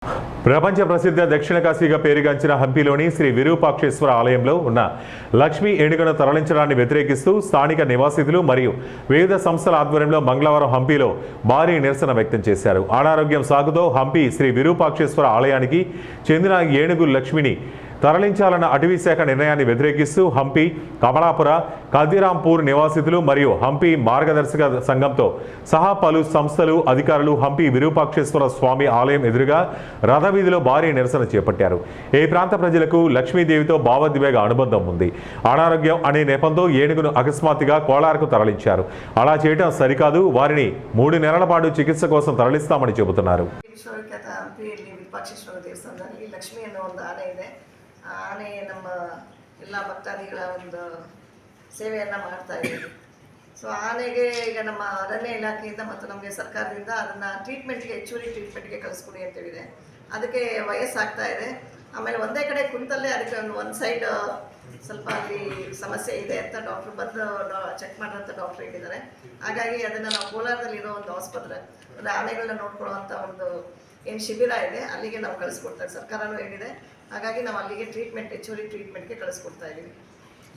ప్రపంచ ప్రసిద్ధ దక్షిణ కాశీగా పేరుగాంచిన హంపీలోని శ్రీ విరూపాక్షేశ్వర ఆలయంలో ఉన్న లక్ష్మీ ఏనుగును తరలించడాన్ని వ్యతిరేకిస్తూ స్థానిక నివాసితులు మరియు వివిధ సంస్థల ఆధ్వర్యంలో మంగళవారం హంపీలో భారీ నిరసన వ్యక్తం చేశారు. అనారోగ్యం సాగుతో హంపీ శ్రీ విరూపాక్షేశ్వర ఆలయానికి చెందిన ఏనుగు లక్ష్మిని తరలించాలన్న అటవీ శాఖ నిర్ణయాన్ని వ్యతిరేకిస్తూ హంపీ, కమలాపుర, కల్దీరాంపూర్ నివాసితులు మరియు హంపీ మార్గదర్శక సంఘంతో సహా పలు సంస్థలు, అధికారులు హంపీ విరూపాక్షేశ్వర స్వామి ఆలయం ఎదురుగా రథవీధిలో భారీ నిరసన చేపట్టారు. ఈ ప్రాంత ప్రజలకు లక్ష్మీదేవితో భావోద్వేగ అనుబంధం ఉంది. అనారోగ్యం అనే నెపంతో ఏనుగును అకస్మాత్తుగా కోలార్కు తరలించారు. అలా చేయడం సరికాదు, వారిని 3 నెలల పాటు చికిత్స కోసం తరలిస్తామని చెబుతున్నారు. ಆನೆ ನಮ್ಮ ಎಲ್ಲ ಭಕ್ತಾದಿಗಳ ಒಂದು ಸೇವೆಯನ್ನು ಮಾಡ್ತಾ ಇದ್ದೀವಿ. ಸೊ ಆನೆಗೆ ಈಗ ನಮ್ಮ ಅರಣ್ಯ ಇಲಾಖೆಯಿಂದ ಮತ್ತು ನಮಗೆ ಸರ್ಕಾರದಿಂದ ಅದನ್ನು ಟ್ರೀಟ್ಮೆಂಟ್ಗೆ ಹೆಚ್ಚುವರಿ ಟ್ರೀಟ್ಮೆಂಟ್ಗೆ ಕಳಿಸ್ಕೊಡಿ ಅಂತೇಳಿದೆ. ಅದಕ್ಕೆ ವಯಸ್ಸಾಗ್ತಾ ಇದೆ. ಆಮೇಲೆ ಒಂದೇ ಕಡೆ ಕುಂತಲ್ಲೇ ಅದಕ್ಕೆ ಒಂದು ಸೈಡ್ ಸ್ವಲ್ಪ ಅಲ್ಲಿ ಸಮಸ್ಯೆ ಇದೆ ಅಂತ ಡಾಕ್ಟ್ರು ಬಂದು ಚೆಕ್ ಮಾಡೋಂಥ ಡಾಕ್ಟ್ರು ಹೇಳಿದ್ದಾರೆ. ಹಾಗಾಗಿ ಅದನ್ನು ನಾವು ಕೋಲಾರದಲ್ಲಿರೋ ಒಂದು ಆಸ್ಪತ್ರೆ ಅಂದರೆ ಆನೆಗಳನ್ನ ನೋಡ್ಕೊಳ್ಳುವಂಥ ಒಂದು ಏನು ಶಿಬಿರ ಇದೆ ಅಲ್ಲಿಗೆ ನಾವು ಕಳಿಸ್ಕೊಡ್ತಾರೆ. ಸರ್ಕಾರನೂ ಹೇಳಿದೆ. ಹಾಗಾಗಿ ನಾವು ಅಲ್ಲಿಗೆ ಹೆಚ್ಚುವರಿ ಟ್ರೀಟ್ಮೆಂಟ್ಗೆ ಕಳಿಸ್ಕೊಡ್ತಾ ಇದ್ದೀವಿ.